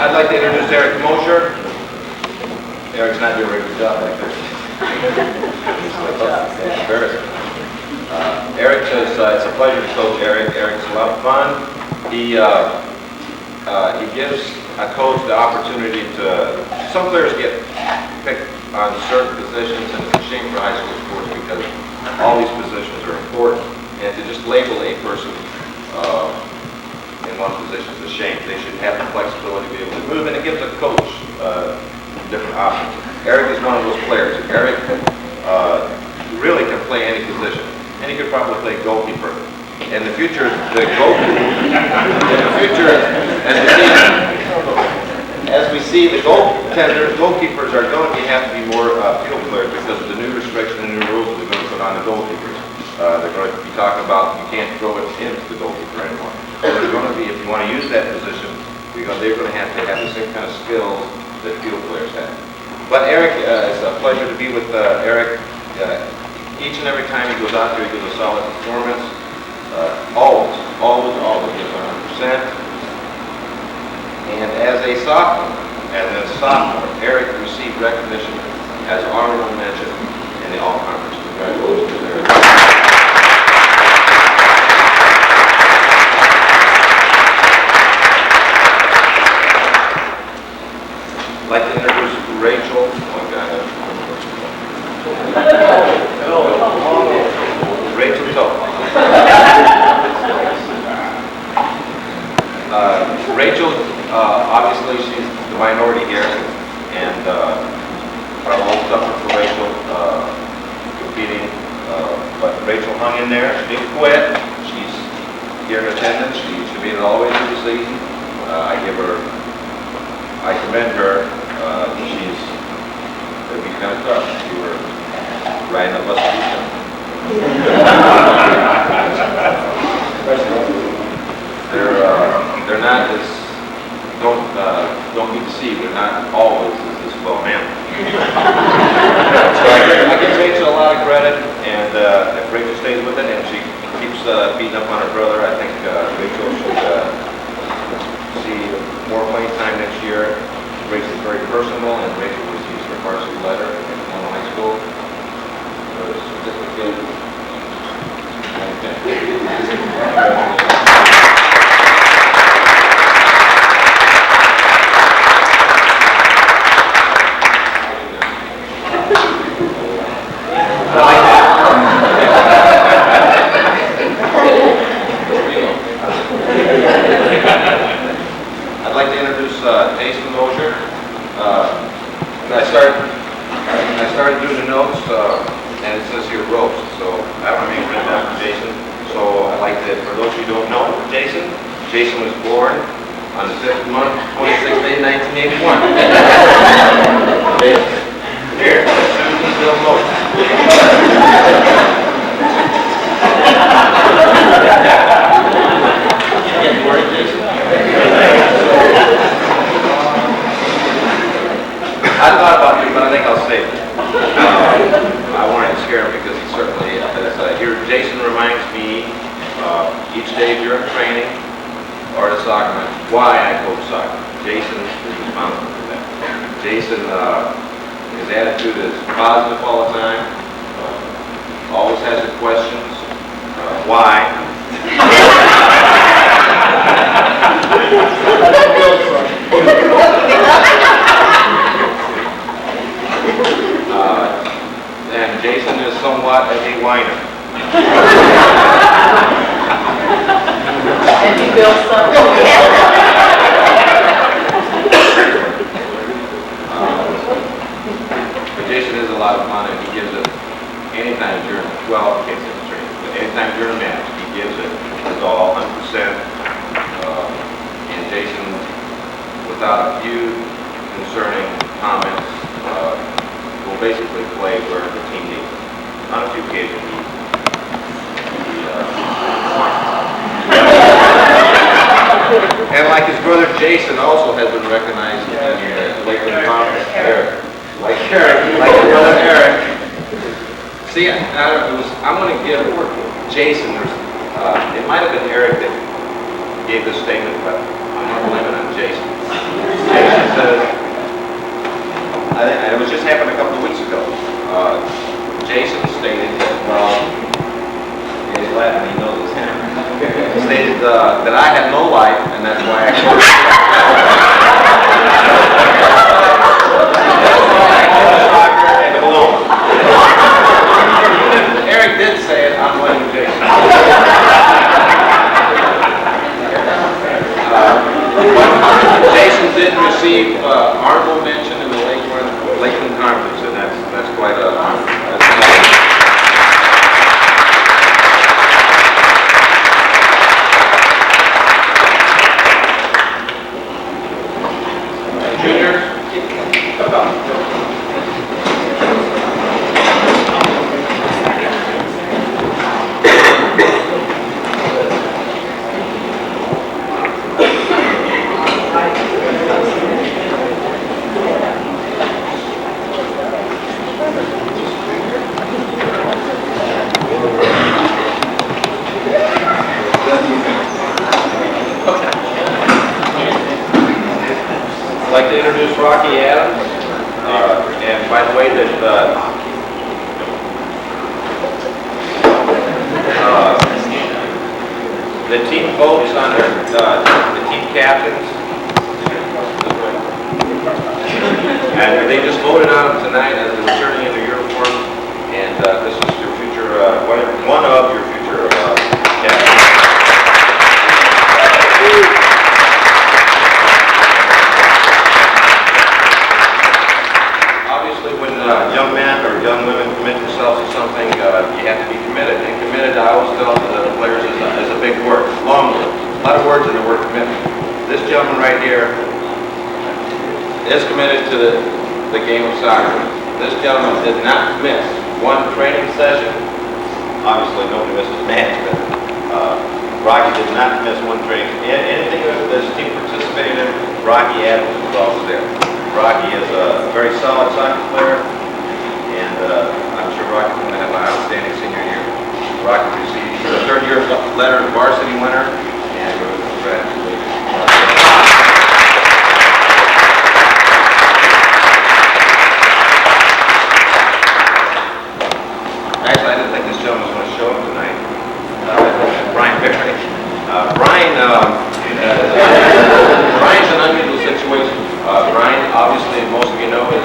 I'd like to introduce Eric Mosher. Eric's not doing a very good job like this. It's embarrassing. Eric says it's a pleasure to coach Eric. Eric's a lot of fun. He gives a coach the opportunity to. Some players get picked on certain positions, and it's a shame for high school sports because all these positions are important. And to just label a person in one position is a shame. They should have the flexibility to be able to move, and it gives a coach different options. Eric is one of those players. Eric really can play any position, and he could probably play goalkeeper. In the future, as we see, the goalkeepers are going to have to be more field players because of the new restrictions and new rules that they're going to put on the goalkeepers. They're going to be talking about you can't throw it into the goalkeeper anymore. So they're going to be, if you want to use that position, they're going to have the same kind of skills that field players have. But Eric, it's a pleasure to be with Eric. Each and every time he goes out there, he gives a solid performance. Always gives 100%. And as a sophomore, Eric received recognition as honorable mention in the All-Conference. Congratulations, Eric. I'd like to introduce Rachel. Rachel Toth. Rachel, obviously she's the minority here, and our old suffered for Rachel competing, but Rachel hung in there. She didn't quit. She's here in attendance. She made it all the way through the season. I commend her. It'd be kind of tough if you were riding a bus to do something. They're not as, don't be deceived, they're not always as well managed. So I give Rachel a lot of credit, and if Rachel stays with it and she keeps beating up on her brother, I think Rachel should see more playing time next year. Rachel's very personal, and Rachel receives her varsity letter at Coloma High School. Her certificate. I'd like to introduce Jason Mosher. I started doing the notes, and it says here roast, so I don't have any written down for Jason. So I'd like to, for those who don't know, Jason was born on the 5th month, 26th day, 1981. Here, Susan Bill Mosher. I thought about it, but I think I'll save it. I wanted to scare him because he certainly is. Here, Jason reminds me each day during training or the soccer match why I coach soccer. Jason is responsible for that. Jason, his attitude is positive all the time. Always has the questions. Why? And Jason is somewhat of a whiner. And he builds something. But Jason is a lot of fun, and he gives it anytime during 12 kids in the training. But anytime during a match, he gives it his all, 100%. And Jason, without a few concerning comments, will basically play where the team appreciated. And like his brother Jason also has been recognized in the Lakeland Conference. Eric. Like his brother Eric. See, I'm going to give Jason, it might have been Eric that gave this statement, but I'm going to blame it on Jason. Jason says, it was just happened a couple of weeks ago. Jason stated that, he's laughing, he knows his hammer. Stated that I had no life, and that's why I quit. And Coloma. Eric did say it, I'm blaming Jason. Jason did receive honorable mention in the Lakeland Conference, and that's quite a honor. Juniors, come on. I'd like to introduce Rocky Adams, and by the way, the team votes on the team captains, and they just voted on them tonight as they're returning in their uniform, and this is your future, one of your future captains. Young men or young women commit themselves to something, you have to be committed. And committed, I always tell the players, is a big word, long word. A lot of words in the word commitment. This gentleman right here is committed to the game of soccer. This gentleman did not miss one training session. Obviously, nobody misses management. Rocky did not miss one training. Anything that this team participated in, Rocky Adams was always there. Rocky is a very solid soccer player, and I'm sure Rocky's going to have an outstanding senior year. Rocky received a third-year letter of varsity winner, and we're congratulations. Actually, I didn't think this gentleman was going to show up tonight. Brian Pickering. Brian's an unusual situation. Brian, obviously, most of you know, is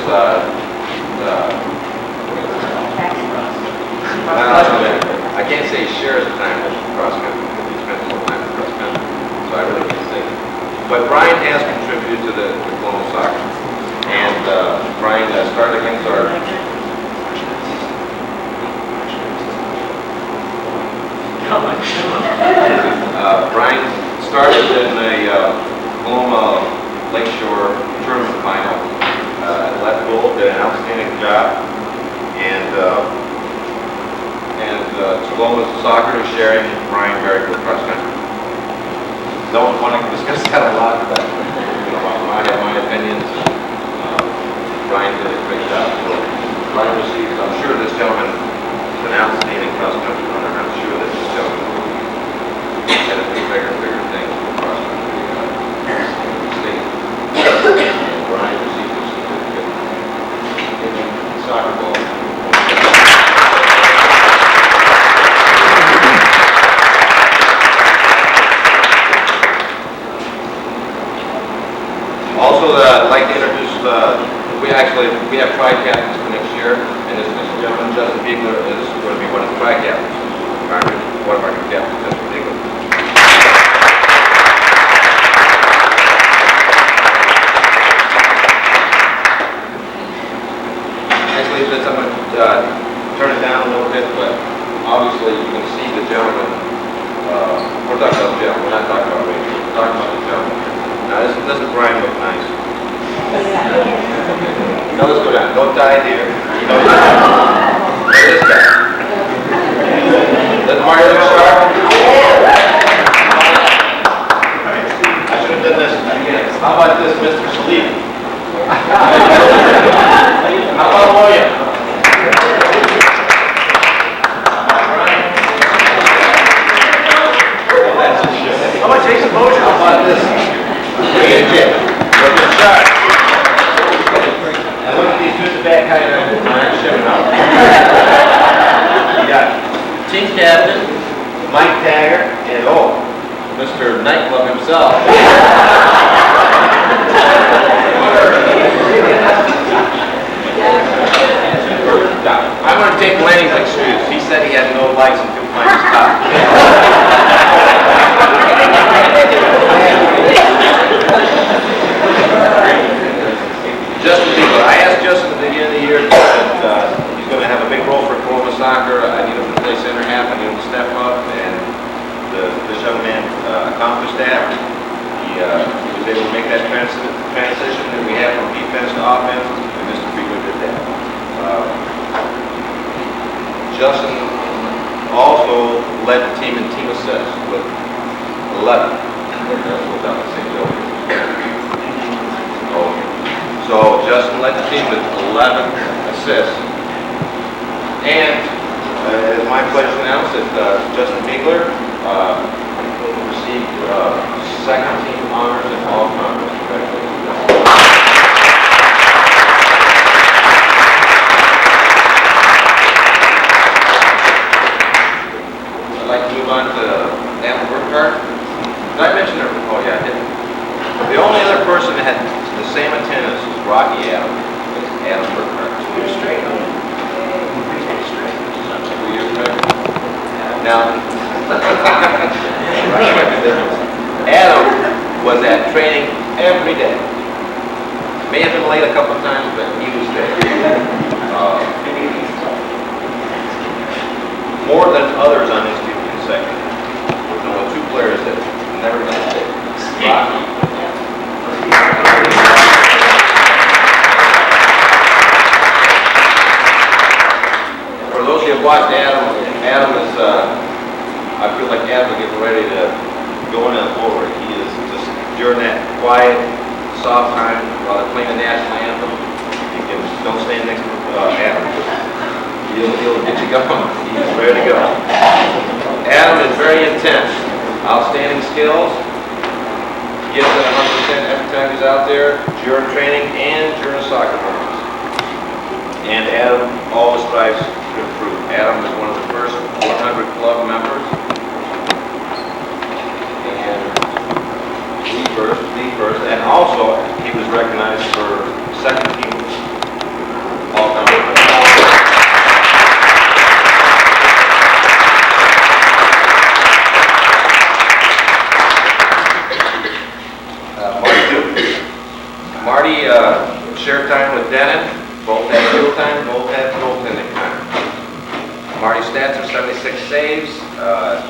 I can't say he shares the time with cross country because he spends more time in cross country, so I really can't say that. But Brian has contributed to the Coloma soccer, and Brian started against our. Brian started in the Coloma Lakeshore tournament final. Left goal, did an outstanding job, and Coloma's soccer is sharing Brian very good cross country. Don't want to discuss that a lot, but I have my opinions. Brian did a great job. So Brian received, I'm sure this gentleman is an outstanding cross country runner. I'm sure that this gentleman had a bigger and bigger things for cross country state. Brian received a certificate in soccer ball. Also, I'd like to introduce, we have pride captains for next year, and this gentleman, Justin Biegler, is going to be one of the pride captains. One of our new captains, Justin Biegler. Actually, I'm going to turn it down a little bit, but obviously you can see the gentleman. We're talking about the gentleman, we're not talking about radio, we're talking about the gentleman. Now, doesn't Brian look nice? Now let's go down. Don't die here. This guy. team captain, Mike Taggart, and Mr. Nightclub himself. I'm going to take Lanny's excuse. He said he had no lights and couldn't find his top. Justin Bieber. I asked Justin at the beginning of the year that he's going to have a big role for Coloma soccer. I need him to play center half. I need him to step up, and this young man accomplished that. He was able to make that transition that we had from defense to offense, and Mr. Bieber did that. Justin also led the team in team assists with 11. That's without the same building. So Justin led the team with 11 assists. And it's my pleasure to announce that Justin Bigler received second team honors in all conference. Congratulations. I'd like to move on to Adam Burkhart. Did I mention her? Oh yeah, I did. The only other person that had the same attendance was Rocky Adam. Adam Burkhart. 2 years straight. 2 years straight. Now, Adam was at training every day. May have been late a couple of times, but he was there. More than others on his team in second. There were 2 players that never got sick. Rocky. For those of you who have watched Adam is, I feel like Adam is getting ready to go in and forward. He is just, during that quiet, soft time while they're playing the national anthem, you can, don't stand next to Adam. He'll get you going. He's ready to go. Adam is very intense. Outstanding skills. Gives it 100% every time he's out there, during training and during soccer tournaments. And Adam always strives to improve. Adam is one of the first 100 club members. And the first. And also, he was recognized for second team all-time. Marty shared time with Denon. Both had field time, both had goaltending time. Marty's stats are 76 saves.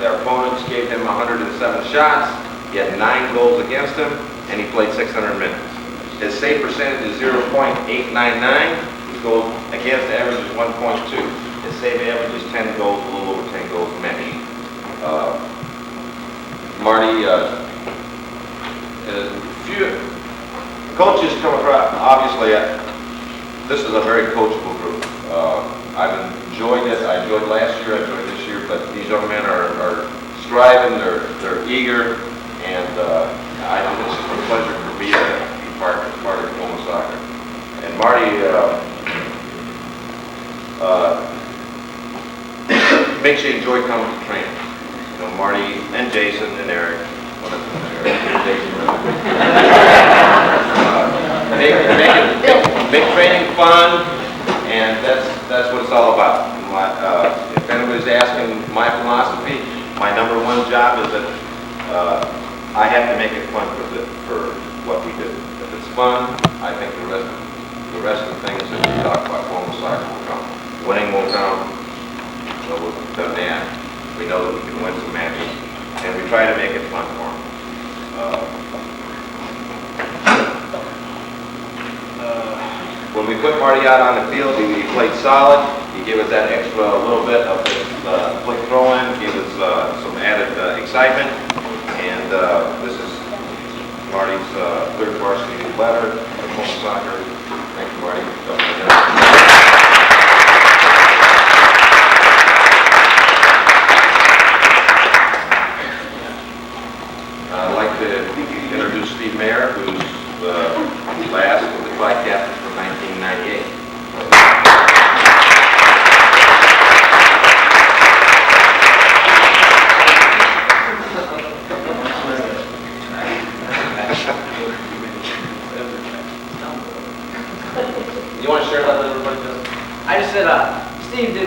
Their opponents gave him 107 shots. He had 9 goals against him, and he played 600 minutes. His save percentage is 0.899. His goals against average is 1.2. His save average is 10 goals, a little over 10 goals many. Marty coaches come across, obviously, this is a very coachable group. I've enjoyed it. I enjoyed last year, I enjoyed this year, but these young men are striving, they're eager, and I think it's just a pleasure for me to be part of Coloma soccer. And Marty makes you enjoy coming to training. You know, Marty and Jason and Eric, make training fun, and that's what it's all about. If anybody's asking my philosophy, my number 1 job is that I have to make it fun for what we do. If it's fun, I think the rest of the things that we talk about, Coloma soccer will come. Winning will come. So we've done that. We know that we can win some matches, and we try to make it fun for them. When we put Marty out on the field, he played solid. He gave us that extra little bit of his quick throw-in, gave us some added excitement. And this is Marty's 3rd varsity letter of Coloma soccer. Thank you, Marty. I'd like to introduce Steve Mayer, who's the last of the tri-captains from 1998.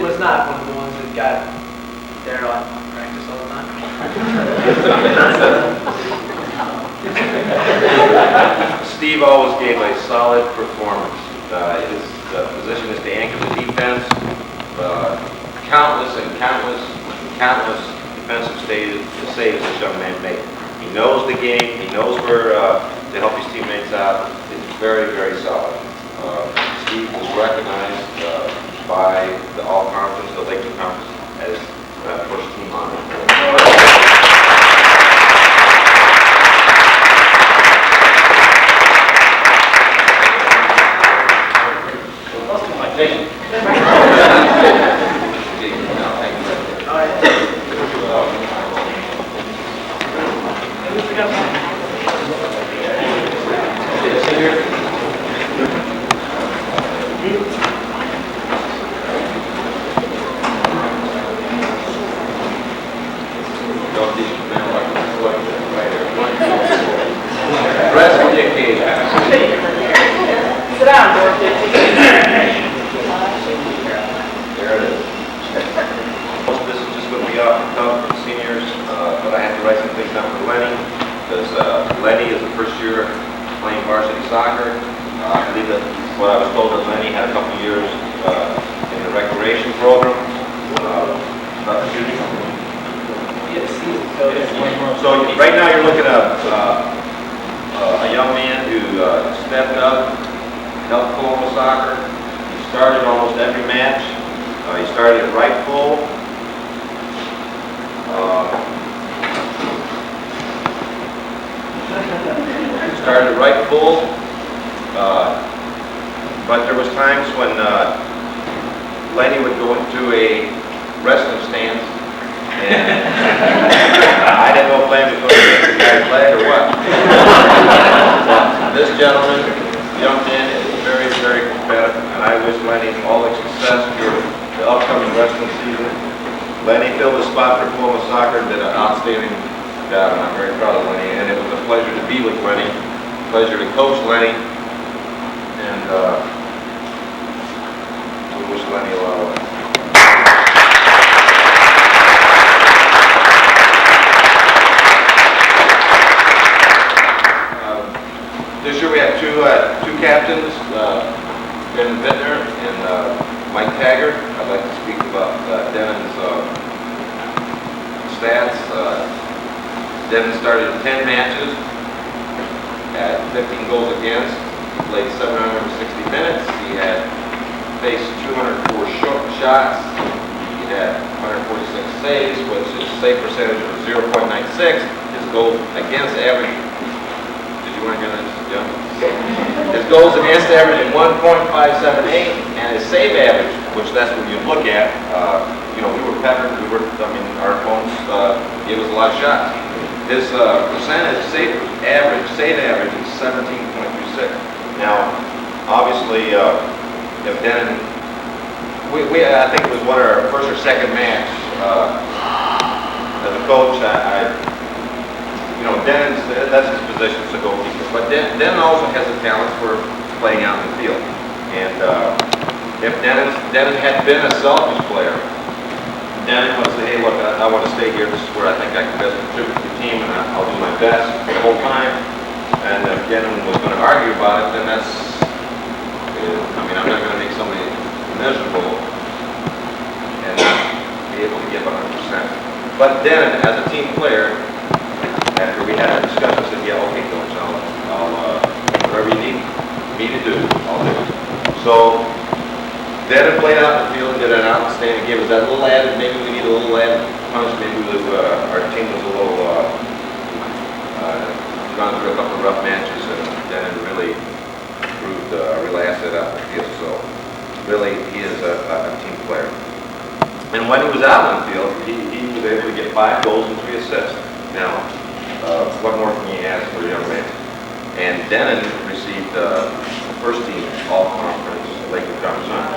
was not one of the ones that got there on practice all the time. Steve always gave a solid performance. His position is to anchor the defense. Countless defensive saves this young man made. He knows the game. He knows where to help his teammates out. It's very, very solid. Steve was recognized by the All-Conference, the Lakeland Conference, as first team honor. Sit down, Dorothy. There it is. Most of this is just going to be off the cuff for the seniors, but I had to write some things down for Lenny, because Lenny is the first year playing varsity soccer. I believe that what I was told that Lenny had a couple of years in the recreation program. Excuse me? Yes. So right now you're looking at a young man who stepped up, helped Coloma soccer. He started almost every match. He started at right full. But there was times when Lenny would go into a wrestling stance, and I didn't know if Lenny was going to get the guy's leg or what. This gentleman, young man, is very, very competitive, and I wish Lenny all the success for the upcoming wrestling season. Lenny filled the spot for Coloma Soccer, did an outstanding job, and I'm very proud of Lenny. And it was a pleasure to be with Lenny, pleasure to coach Lenny, and we wish Lenny a lot of luck. This year we have two captains, Ben Bittner and Mike Taggart. I'd like to speak about Denon's stats. Denon started 10 matches, had 15 goals against. He played 760 minutes. He had faced 204 shots. He had 146 saves, which is a save percentage of 0.96. His goal against average. Did you want to hear that, John? His goals against average at 1.578, and his save average, which that's what you look at. We were peppered. Our opponents gave us a lot of shots. His percentage save average is 17.26. Now, obviously, if Denon, I think it was one of our first or second match as a coach. Denon's, that's his position as a goalkeeper. But Denon also has a talent for playing out in the field. And if Denon had been a selfish player, Denon would say, hey, look, I want to stay here. This is where I think I can best contribute to the team, and I'll do my best the whole time. And if Denon was going to argue about it, then I'm not going to make somebody miserable and not be able to give 100%. But Denon, as a team player, after we had a discussion, said, yeah, okay, coach, I'll whatever you need me to do, I'll do it. So, Denon played out in the field, did an outstanding game. Was that a little added? Maybe we need a little added punch. Maybe our team was a little gone through a couple of rough matches, and Denon really proved a real asset out in the field. So, really, he is a team player. And when he was out on the field, he was able to get 5 goals and 3 assists. Now, what more can you ask for a young man? And Denon received the first team All-Conference Lakeland Conference.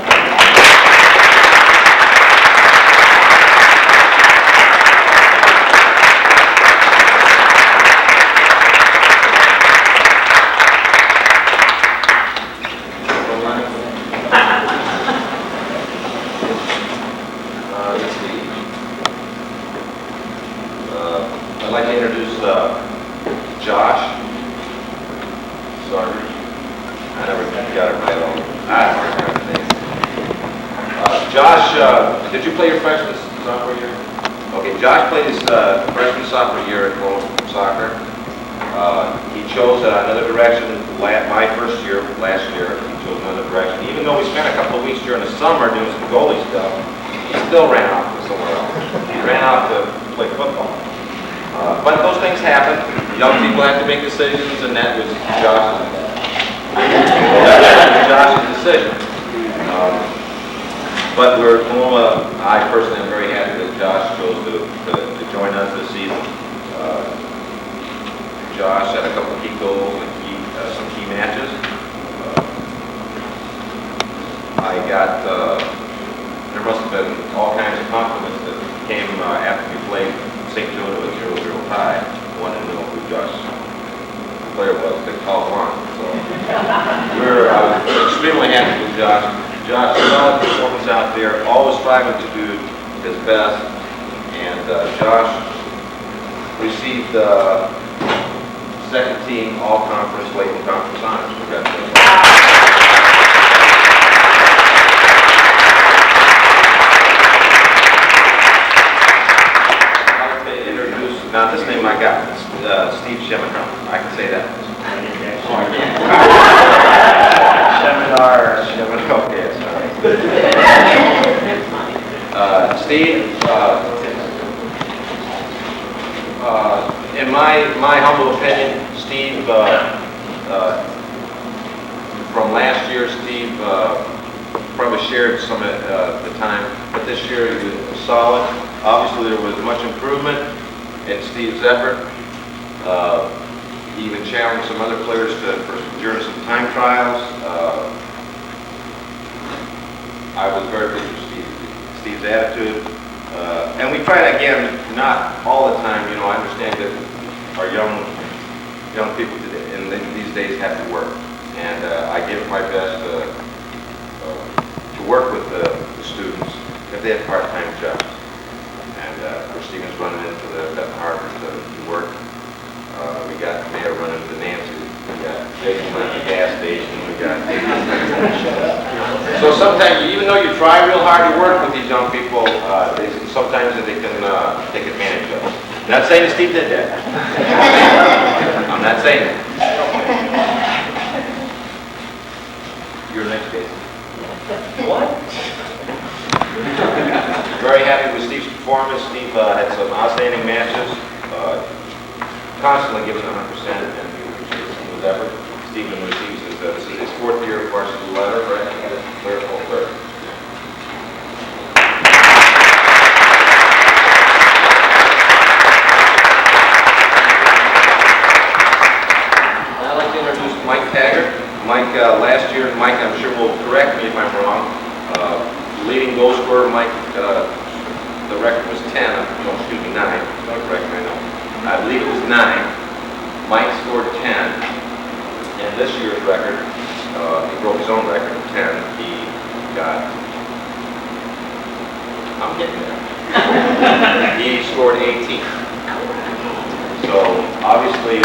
Let's see. I'd like to introduce Josh. Sorry. I never got it right on. I have a hard time with names. Josh, did you play your freshman sophomore year? Okay, Josh played his freshman sophomore year at Coloma soccer. He chose another direction my first year, last year. He chose another direction. Even though we spent a couple of weeks during the summer doing some goalie stuff, he still ran off to somewhere else. He ran off to play football. But those things happen. Young people have to make decisions, and that was Josh's decision. But I personally am very happy that Josh chose to join us this season. Josh had a couple of key goals and some key matches. There must have been all kinds of compliments that came after we played St. Joe to a 0-0 tie. Wanted to know who Josh's player was. They called on. So we're extremely happy with Josh. Josh, solid performance out there, always striving to do his best. And Josh received second team all-conference Layton Conference honors. Congratulations. I'd like to introduce, now this name I got, Steve Sheminar. I can say that. Sheminar, okay, sorry. Steve, in my humble opinion, Steve, from last year, Steve probably shared some at the time, but this year he was solid. Obviously, there was much improvement in Steve's effort. He even challenged some other players during some time trials. I was very pleased with Steve's attitude. And we tried again, not all the time, I understand that our young people today, in these days have to work. And I gave it my best to work with the students if they have part-time jobs. And of course, Stephen's running into the Harvard to work. We got the mayor running into Nancy. We got Jason running the gas station. We got So sometimes, even though you try real hard to work with these young people, sometimes they can take advantage of it. I'm not saying that Steve did that. I'm not saying that. Your next case. What? Very happy with Steve's performance. Steve had some outstanding matches. Constantly giving 100%, and we appreciate Steve's effort. Stephen receives this is his fourth year of varsity letter, right? Third. I'd like to introduce Mike Taggart. Mike, last year, Mike, I'm sure will correct me if I'm wrong. Leading goal scorer, Mike, the record was 10, no, excuse me, 9. Don't correct me, I know. I believe it was 9. Mike scored 10. And this year's record, he broke his own record of 10. He got, I'm getting there. He scored 18. So obviously,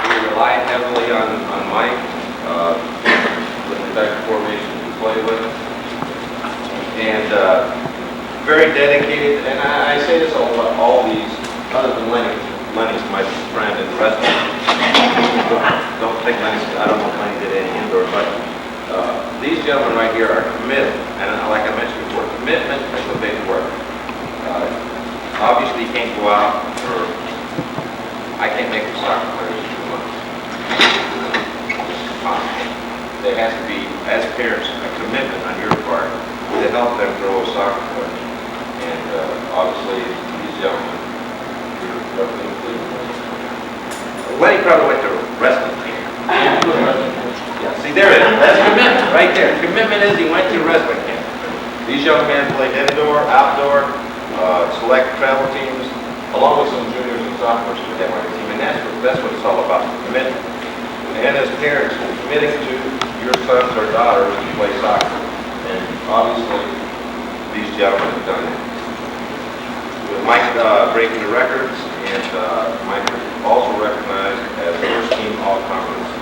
we relied heavily on Mike with the type of formation we play with. And very dedicated, and I say this about all these, other than Lenny's my friend and the rest of them. Don't think Lenny's, I don't know if Lenny did any indoor, but these gentlemen right here are committed, and like I mentioned before, commitment is the big word. Obviously you can't go out, or I can't make the soccer players too much. There has to be, as parents, a commitment on your part to help them grow a soccer player. And obviously, these gentlemen, you're roughly included. Lenny probably went to wrestling camp. Yeah, see, there it is. That's commitment, right there. Commitment is he went to wrestling camp. These young men played indoor, outdoor, select travel teams, along with some juniors and sophomores who had my team. And that's what it's all about, commitment. And as parents, committing to your sons or daughters to play soccer. And obviously, these gentlemen have done it. With Mike breaking the records, and Mike was also recognized as first team all-conference